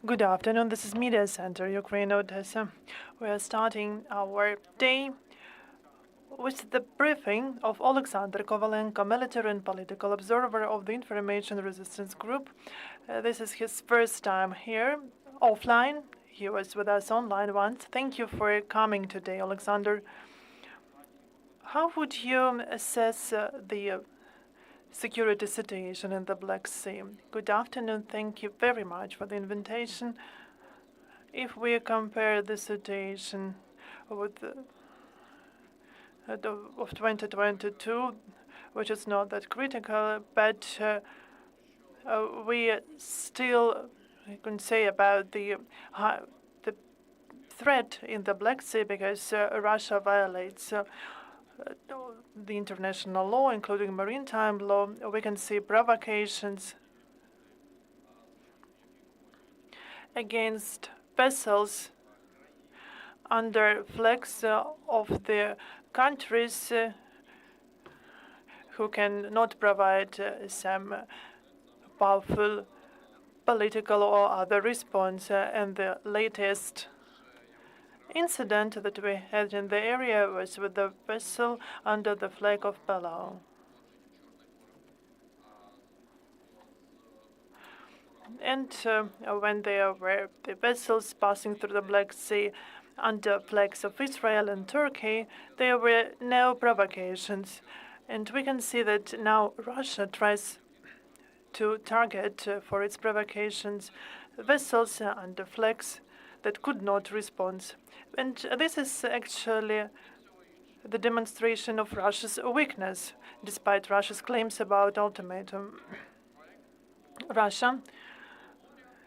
Good afternoon. This is Media Center, Ukraine, Odesa. We are starting our day with the briefing of Oleksandr Kovalenko, military and political observer of the Information Resistance Group. This is his first time here, offline. He was with us online once. Thank you for coming today, Oleksandr. How would you assess the security situation in the Black Sea? Good afternoon. Thank you very much for the invitation. If we compare the situation with of 2022, which is not that critical, but we still can say about the threat in the Black Sea because Russia violates the international law, including maritime law. We can see provocations against vessels under flags of the countries who cannot provide some powerful political or other response. And the latest incident that we had in the area was with the vessel under the flag of Palau. And when there were the vessels passing through the Black Sea under flags of Israel and Turkey, there were no provocations. And we can see that now Russia tries to target for its provocations vessels under flags that could not respond. And this is actually the demonstration of Russia's weakness, despite Russia's claims about ultimatum. Russia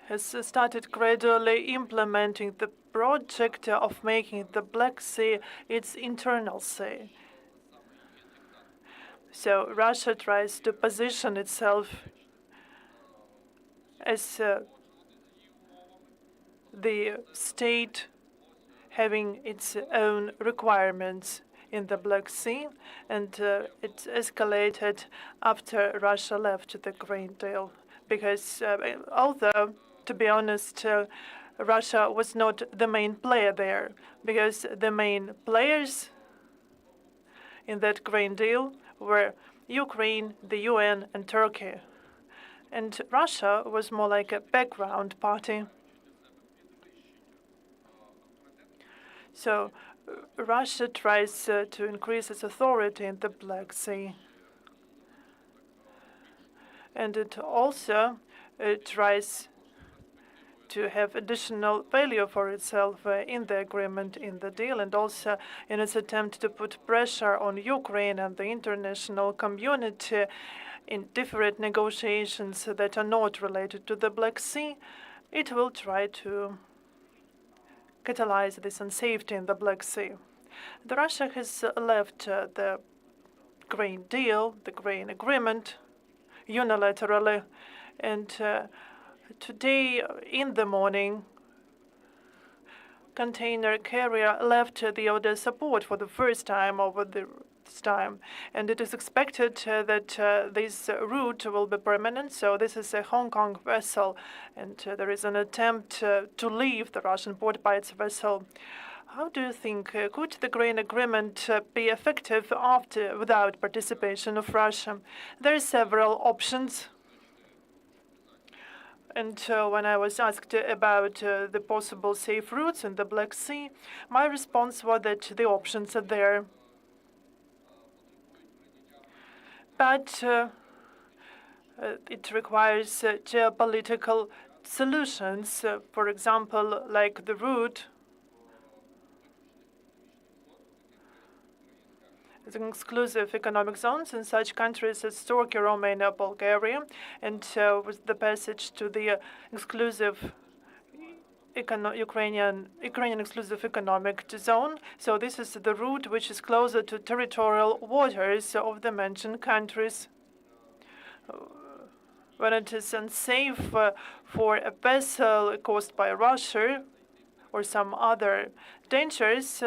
has started gradually implementing the project of making the Black Sea its internal sea. So Russia tries to position itself as the state having its own requirements in the Black Sea, and it escalated after Russia left the grain deal. Because although, to be honest, Russia was not the main player there, because the main players in that grain deal were Ukraine, the UN, and Turkey. And Russia was more like a background party. So Russia tries to increase its authority in the Black Sea. And it also tries to have additional value for itself in the agreement, in the deal, and also in its attempt to put pressure on Ukraine and the international community in different negotiations that are not related to the Black Sea. It will try to catalyze this unsafety in the Black Sea. Russia has left the grain deal, the grain agreement, unilaterally, and today in the morning, container carrier left the Odesa port for the first time over this time, and it is expected that this route will be permanent. So this is a Hong Kong vessel, and there is an attempt to leave the Russian port by its vessel. How do you think could the grain agreement be effective without participation of Russia? There are several options. And when I was asked about the possible safe routes in the Black Sea, my response was that the options are there. But it requires geopolitical solutions, for example, like the route exclusive economic zones in such countries as Turkey, Romania, Bulgaria, and with the passage to the exclusive Ukrainian exclusive economic zone. So this is the route which is closer to territorial waters of the mentioned countries. When it is unsafe for a vessel caused by Russia or some other dangers,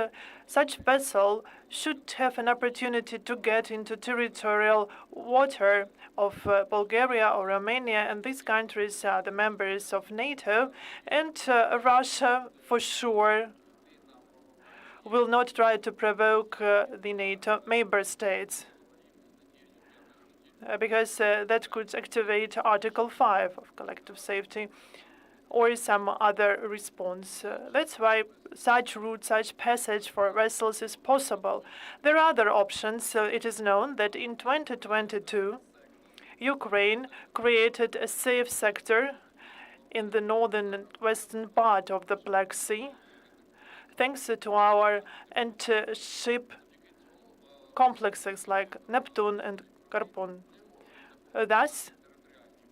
such vessel should have an opportunity to get into territorial water of Bulgaria or Romania, and these countries are the members of NATO, and Russia for sure will not try to provoke the NATO member states because that could activate Article 5 of collective safety or some other response. That's why such route, such passage for vessels is possible. There are other options. It is known that in 2022, Ukraine created a safe sector in the northern and western part of the Black Sea, thanks to our anti-ship complexes like Neptune and Karpon. Thus,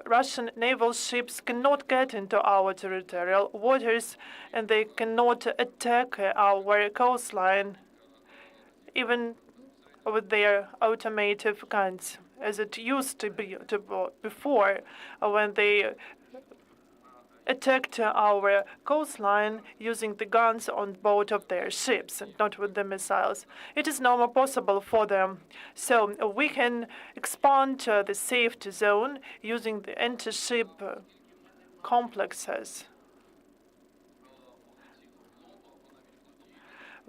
Russian naval ships cannot get into our territorial waters, and they cannot attack our coastline, even with their automated guns, as it used to be before, when they attacked our coastline using the guns on board of their ships and not with the missiles. It is no more possible for them. So we can expand the safety zone using the anti-ship complexes.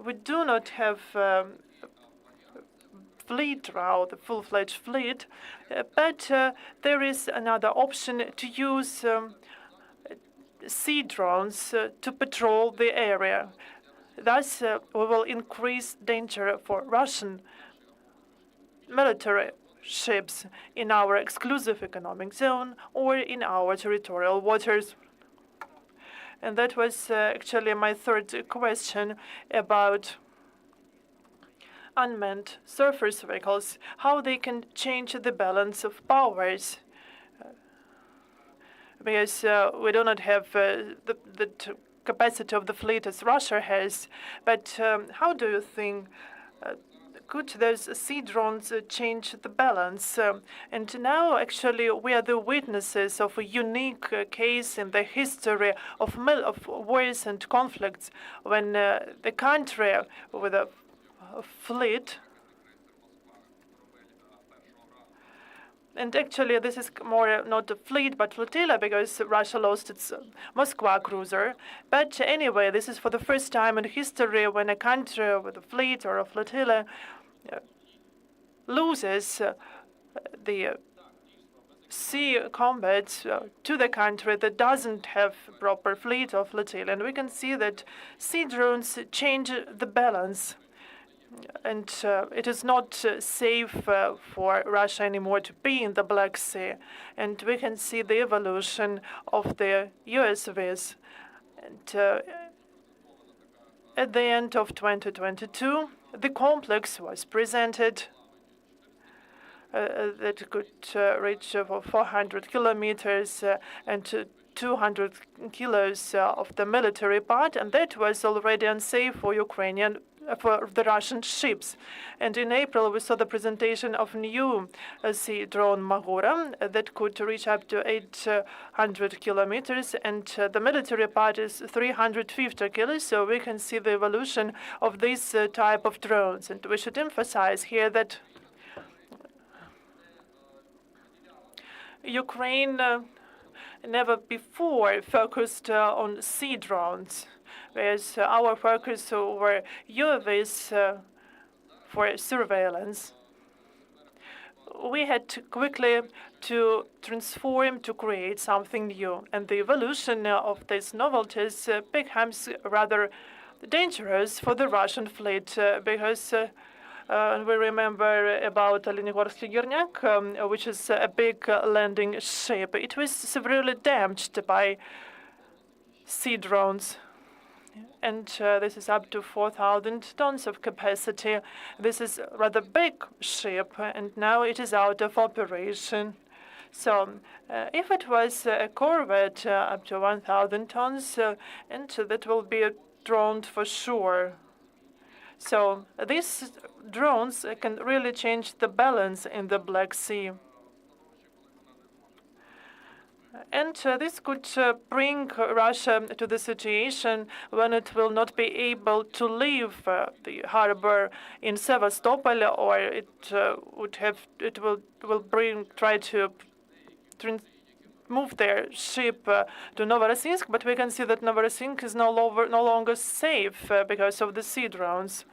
We do not have fleet route, the full-fledged fleet, but there is another option to use sea drones to patrol the area. Thus, we will increase danger for Russian military ships in our exclusive economic zone or in our territorial waters. And that was actually my third question about unmanned surface vehicles, how they can change the balance of powers. Because we do not have the capacity of the fleet as Russia has. But how do you think could those sea drones change the balance? And now, actually, we are the witnesses of a unique case in the history of wars and conflicts when the country with a fleet. And actually, this is more not a fleet, but flotilla, because Russia lost its Moskva cruiser. But anyway, this is for the first time in history when a country with a fleet or a flotilla loses the sea combat to the country that doesn't have proper fleet or flotilla. And we can see that sea drones change the balance. And it is not safe for Russia anymore to be in the Black Sea. And we can see the evolution of the USVs. And at the end of 2022, the complex was presented that could reach 400 kilometers and 200 kilos of the military part, and that was already unsafe for for the Russian ships. And in April, we saw the presentation of new sea drone Magura that could reach up to 800 kilometers, and the military part is 350 kilos. So we can see the evolution of this type of drones. And we should emphasize here that Ukraine never before focused on sea drones, whereas our focus were UAVs for surveillance. We had quickly to transform to create something new, and the evolution of these novelties becomes rather dangerous for the Russian fleet because we remember about Leningorsky Girnyak, which is a big landing ship. It was severely damaged by sea drones. And this is up to 4,000 tons of capacity. This is a rather big ship, and now it is out of operation. So if it was a corvette up to 1,000 tons, and that will be a drone for sure. So these drones can really change the balance in the Black Sea. And this could bring Russia to the situation when it will not be able to leave the harbor in Sevastopol, or it will try to move their ship to Novorossiysk, but we can see that Novorossiysk is no longer safe because of the sea drones.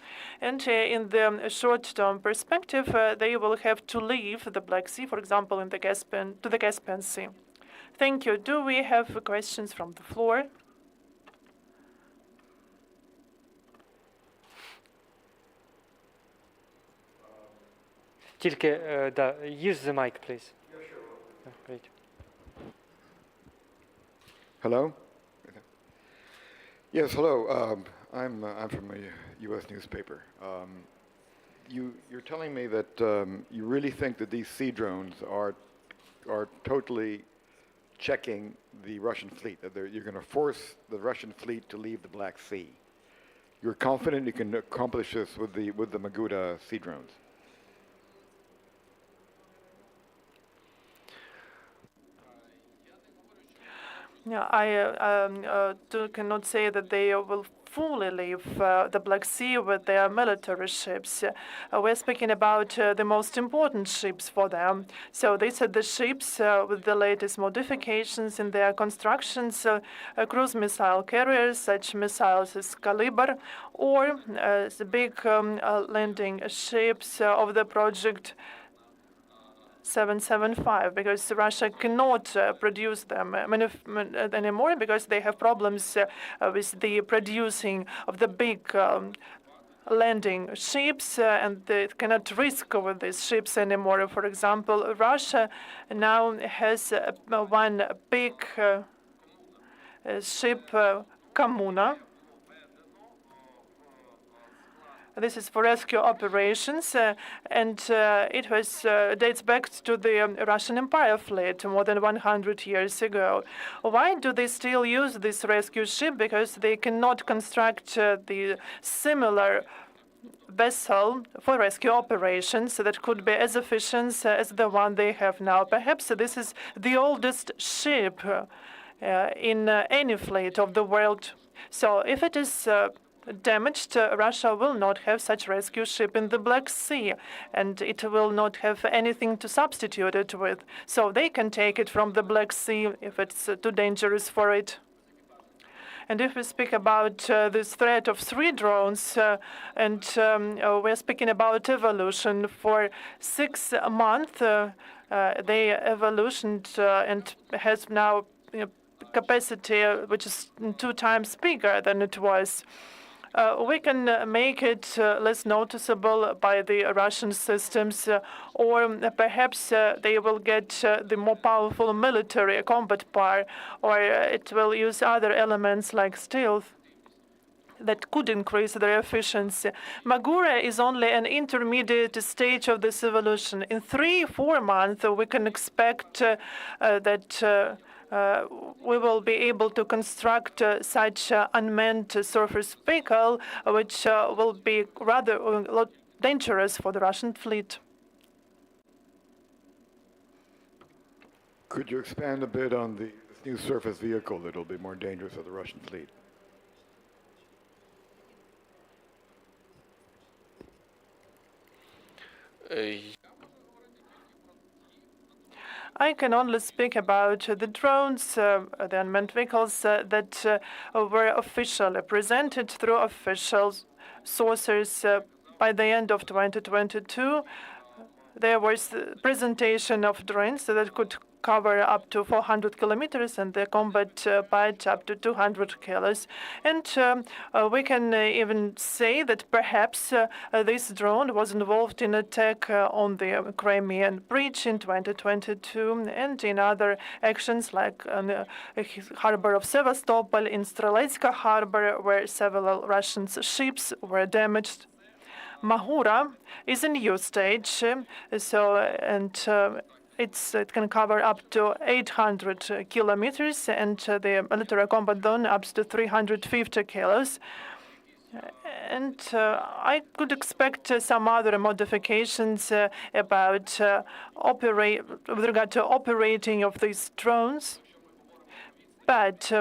And in the short-term perspective, they will have to leave the Black Sea, for example, to the Caspian Sea. Thank you. Do we have questions from the floor? Тільки, use the mic, please. Great. Hello? Yes, hello. I'm from a U.S. newspaper. You're telling me that you really think that these sea drones are totally checking the Russian fleet, that you're going to force the Russian fleet to leave the Black Sea. You're confident you can accomplish this with the Maguda sea drones? Yeah, I cannot say that they will fully leave the Black Sea with their military ships. We're speaking about the most important ships for them. So these are the ships with the latest modifications in their constructions, cruise missile carriers, such missiles as Caliber, or the big landing ships of the project 775, because Russia cannot produce them anymore because they have problems with the producing of the big landing ships, and they cannot risk with these ships anymore. For example, Russia now has one big ship, Kamuna. This is for rescue operations, and it dates back to the Russian Empire fleet more than 100 years ago. Why do they still use this rescue ship? Because they cannot construct the similar vessel for rescue operations that could be as efficient as the one they have now. Perhaps this is the oldest ship in any fleet of the world. So if it is damaged, Russia will not have such rescue ship in the Black Sea, and it will not have anything to substitute it with. So they can take it from the Black Sea if it's too dangerous for it. And if we speak about this threat of 3 drones, and we're speaking about evolution for 6 months, they evolutioned and has now capacity which is 2 times bigger than it was. We can make it less noticeable by the Russian systems, or perhaps they will get the more powerful military combat power, or it will use other elements like stealth that could increase their efficiency. Magura is only an intermediate stage of this evolution. In 3-4 months, we can expect that we will be able to construct such unmanned surface vehicle, which will be rather dangerous for the Russian fleet. Could you expand a bit on this new surface vehicle that will be more dangerous for the Russian fleet? I can only speak about the drones, the unmanned vehicles that were officially presented through official sources by the end of 2022. There was a presentation of drones that could cover up to 400 kilometers and the combat part up to 200 kilos. And we can even say that perhaps this drone was involved in attack on the Crimean Bridge in 2022 and in other actions like the harbor of Sevastopol, in Streletsky harbor, where several Russian ships were damaged. Mahura is a new stage, it can cover up to 800 kilometers, and the military combat drone up to 350 kilos. And I could expect some other modifications with regard to operating of these drones. But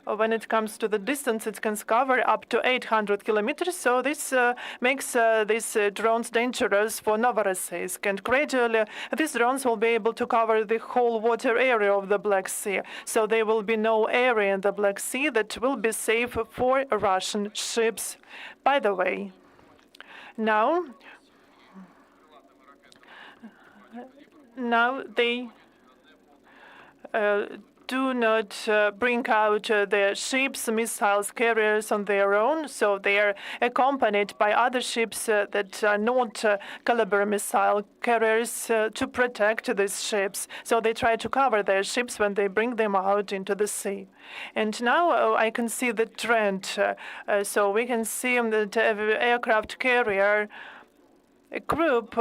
when it comes to the distance, it can cover up to 800 kilometers. So this makes these drones dangerous for Novorossiysk. And gradually, these drones will be able to cover the whole water area of the Black Sea. So there will be no area in the Black Sea that will be safe for Russian ships. By the way, now they do not bring out their ships, missiles, carriers on their own, so they are accompanied by other ships that are not caliber missile carriers to protect these ships. So they try to cover their ships when they bring them out into the sea. And now I can see the trend. So we can see that every aircraft carrier group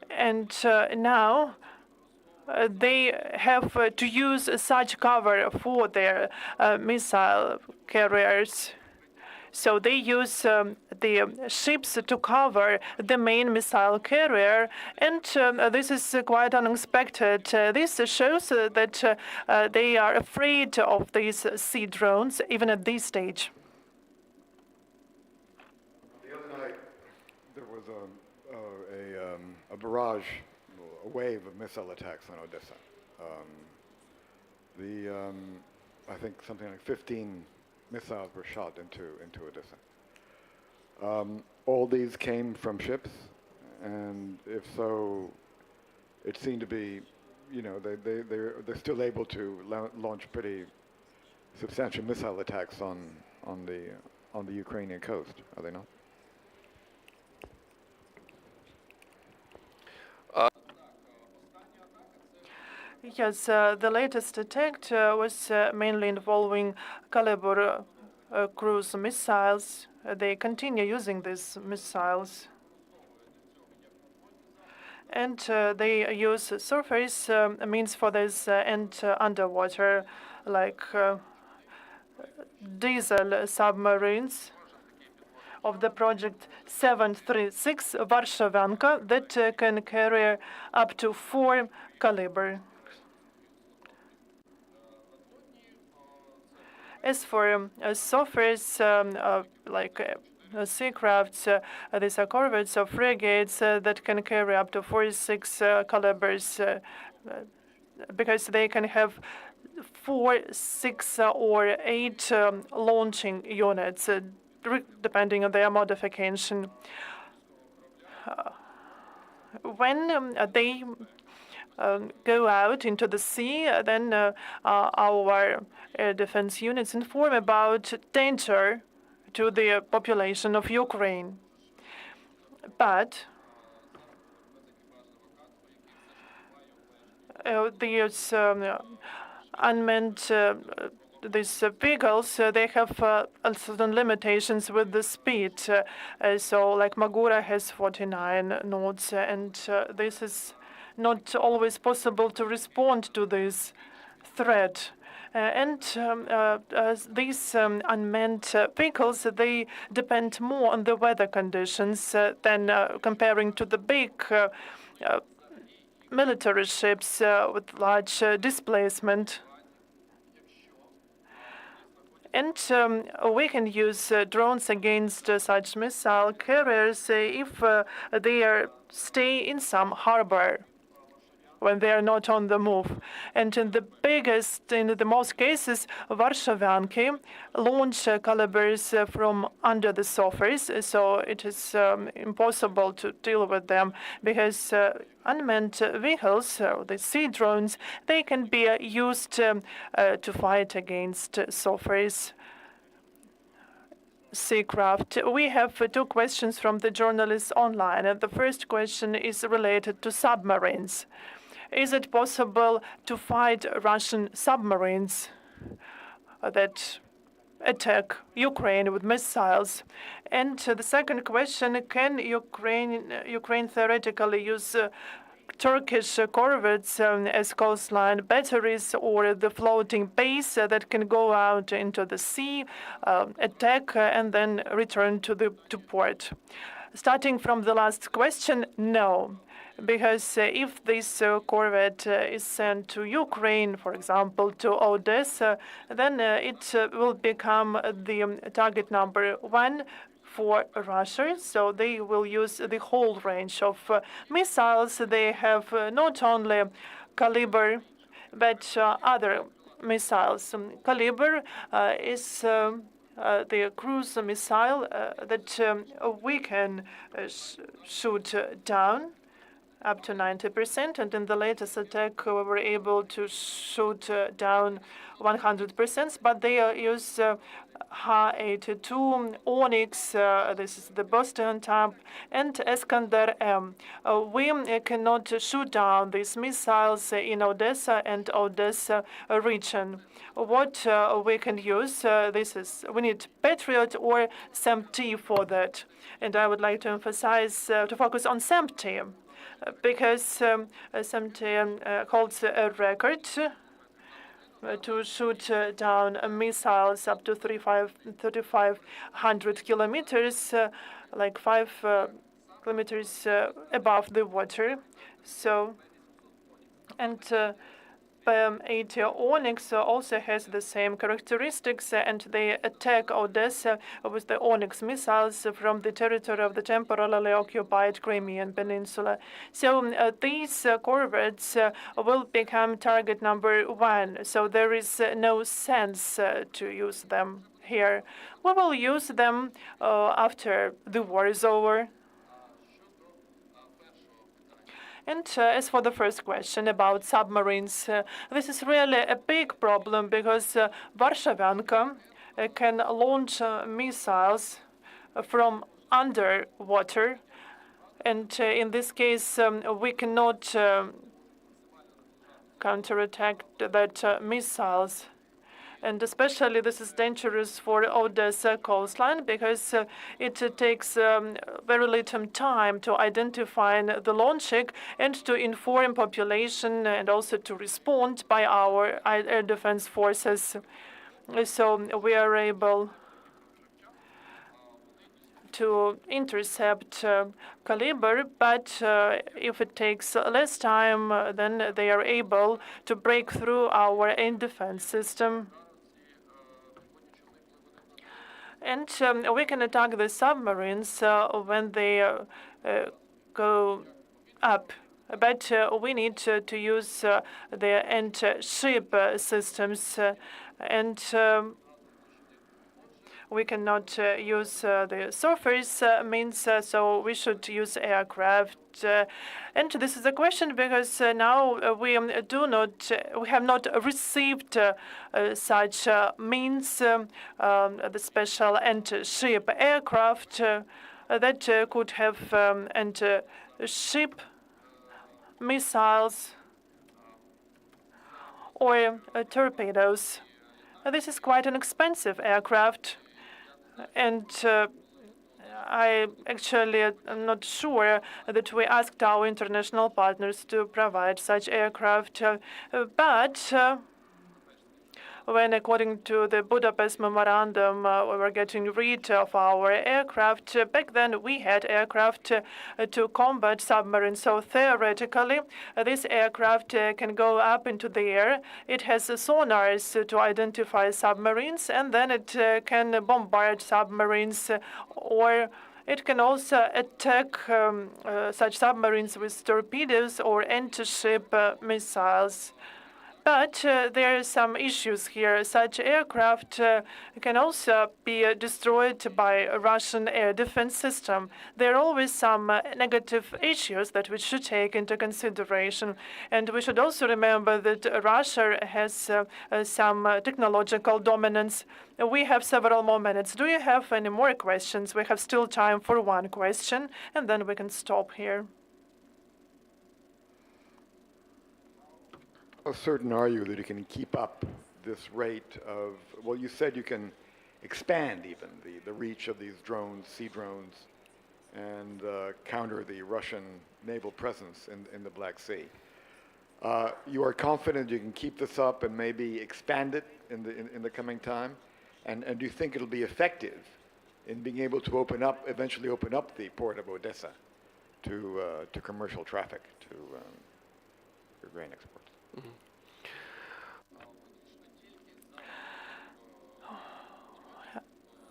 and now they have to use such cover for their missile carriers. So they use the ships to cover the main missile carrier, and this is quite unexpected. This shows that they are afraid of these sea drones, even at this stage. The other night, there was a barrage, a wave of missile attacks on Odessa. I think something like 15 missiles were shot into Odessa. All these came from ships, and if so, it seemed to be, they're still able to launch pretty substantial missile attacks on the Ukrainian coast, are they not? Yes, the latest attack was mainly involving caliber cruise missiles. They continue using these missiles. And they use surface means for this and underwater, like diesel submarines of the project 736 Varshavanka that can carry up to 4 caliber. As for surface, like seacrafts, these are corvettes or frigates that can carry up to 46 calibers, because they can have 4, 6, or 8 launching units, depending on their modification. When they go out into the sea, then our air defense units inform about danger to the population of Ukraine. But these unmanned these vehicles, they have certain limitations with the speed. So like Magura has 49 knots, and this is not always possible to respond to this threat. These unmanned vehicles, they depend more on the weather conditions than comparing to the big military ships with large displacement. And we can use drones against such missile carriers if they stay in some harbor when they are not on the move. And in the most cases, Varshavanki launch calibers from under the surface, so it is impossible to deal with them, because unmanned vehicles, the sea drones, they can be used to fight against surface seacraft. We have 2 questions from the journalists online. And the first question is related to submarines. Is it possible to fight Russian submarines that attack Ukraine with missiles? And the second question, can Ukraine theoretically use Turkish corvettes as coastline batteries, or the floating base that can go out into the sea, attack, and then return to port? Starting from the last question, no. because if this corvette is sent to Ukraine, for example, to Odesa, then it will become the target number one for Russia. So they will use the whole range of missiles. They have not only caliber, but other missiles. Caliber is the cruise missile that we can shoot down up to 90%, and in the latest attack we were able to shoot down 100%, but they use Ha-82, Onyx, this is the Boston type, and Iskander M. We cannot shoot down these missiles in Odessa and Odessa region. What we can use, we need Patriot or SAMP-T for that. And I would like to emphasize, to focus on SAMP-T, because SAMP-T holds a record to shoot down missiles up to 3,500 kilometers, like 5 kilometers above the water. So, and PM-80 Onyx also has the same characteristics, and they attack Odessa with the Onyx missiles from the territory of the temporarily occupied Crimean Peninsula. So these corvettes will become target number one. So there is no sense to use them here. We will use them after the war is over. And as for the first question about submarines, this is really a big problem because Varsavianka can launch missiles from underwater. And in this case, we cannot counterattack that missiles. And especially this is dangerous for Odessa coastline because it takes very little time to identify the launching and to inform population and also to respond by our air defense forces. So we are able to intercept caliber, but if it takes less time, then they are able to break through our air defense system. And we can attack the submarines when they go up. But we need to use the anti-ship systems, and we cannot use the surface means, so we should use aircraft. And this is a question because now we have not received such means, the special anti-ship aircraft that could have anti-ship missiles or torpedoes. This is quite an expensive aircraft. And I actually am not sure that we asked our international partners to provide such aircraft. But when, according to the Budapest Memorandum, we were getting rid of our aircraft, back then we had aircraft to combat submarines. So theoretically, this aircraft can go up into the air. It has sonars to identify submarines, and then it can bombard submarines, or it can also attack such submarines with torpedoes or anti-ship missiles. But there are some issues here. Such aircraft can also be destroyed by a Russian air defense system. There are always some negative issues that we should take into consideration. And we should also remember that Russia has some technological dominance. We have several more minutes. Do you have any more questions? We have still time for one question, and then we can stop here. How certain are you that you can keep up this rate of, well, you said you can expand even the reach of these drones, sea drones, and counter the Russian naval presence in the Black Sea. You are confident you can keep this up and maybe expand it in the coming time? And do you think it'll be effective in being able to eventually open up the port of Odessa to commercial traffic, to your grain exports.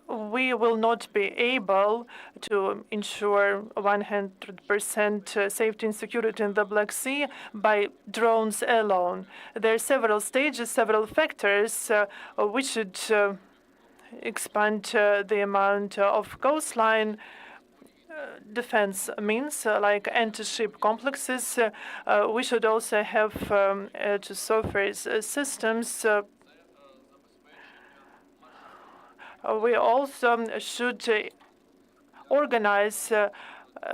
We will not be able to ensure 100% safety and security in the Black Sea by drones alone. There are several stages, several factors. We should expand the amount of coastline defense means, like anti-ship complexes. We should also have air-to-surface systems. We also should organize a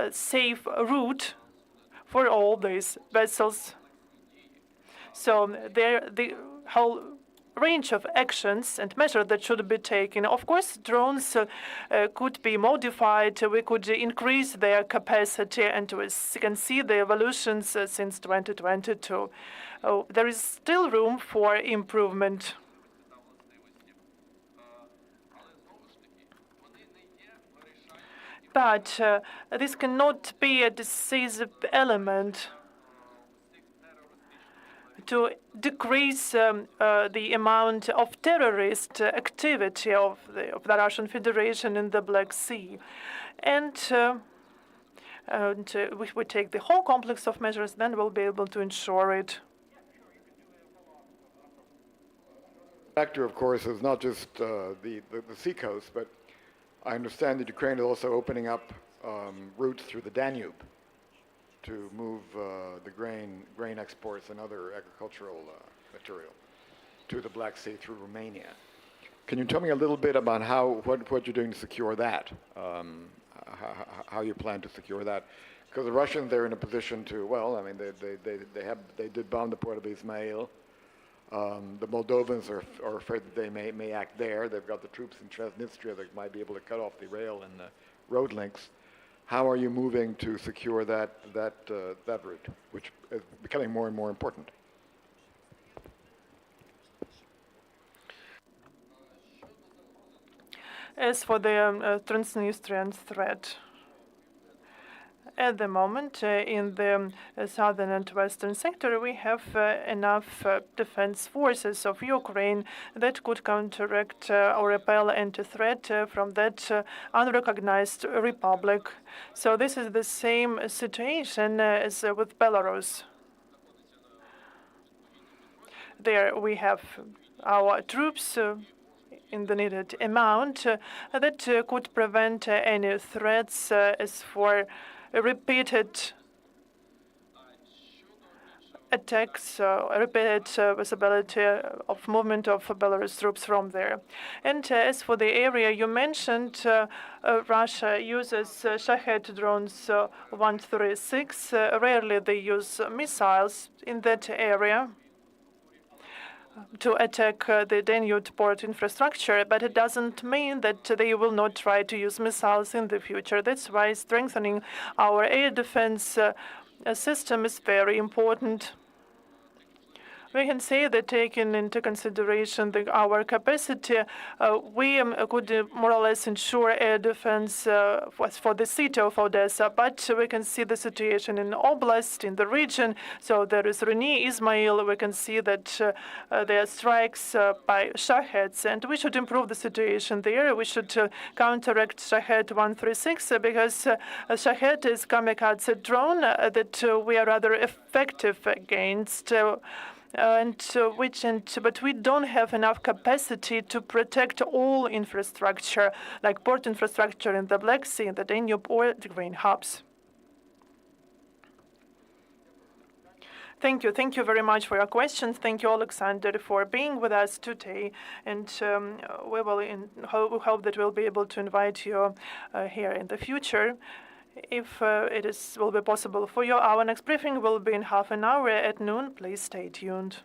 safe route for all these vessels. So the whole range of actions and measures that should be taken. Of course, drones could be modified. We could increase their capacity, and we can see the evolutions since 2022. There is still room for improvement. But this cannot be a decisive element to decrease the amount of terrorist activity of the Russian Federation in the Black Sea. And if we take the whole complex of measures, then we'll be able to ensure it. Factor, of course, is not just the seacoast, but I understand that Ukraine is also opening up routes through the Danube to move the grain exports and other agricultural material to the Black Sea through Romania. Can you tell me a little bit about what you're doing to secure that? How you plan to secure that? Because the Russians, they're in a position to, well, I mean, they did bomb the port of Ismail. The Moldovans are afraid that they may act there. They've got the troops in Transnistria that might be able to cut off the rail and the road links. How are you moving to secure that route, which is becoming more and more important? As for the Transnistrian threat, at the moment, in the southern and western sector, we have enough defense forces of Ukraine that could counteract or repel any threat from that unrecognized republic. So this is the same situation as with Belarus. There we have our troops in the needed amount that could prevent any threats as for repeated attacks, repeated possibility of movement of Belarus troops from there. And as for the area you mentioned, Russia uses Shahed drones 136. Rarely they use missiles in that area to attack the Danube port infrastructure, but it doesn't mean that they will not try to use missiles in the future. That's why strengthening our air defense system is very important. We can say that taking into consideration our capacity, we could more or less ensure air defense for the city of Odesa, but we can see the situation in Oblast, in the region. So there is Reni, Ismail. We can see that there are strikes by Shaheds, and we should improve the situation there. We should counteract Shahed 136 because Shahed is kamikaze drone that we are rather effective against. But we don't have enough capacity to protect all infrastructure, like port infrastructure in the Black Sea, the Danube, or the grain hubs. Thank you. Thank you very much for your questions. Thank you, Oleksandr, for being with us today. And we hope that we'll be able to invite you here in the future. If will be possible for you, our next briefing will be in half an hour at noon. Please stay tuned.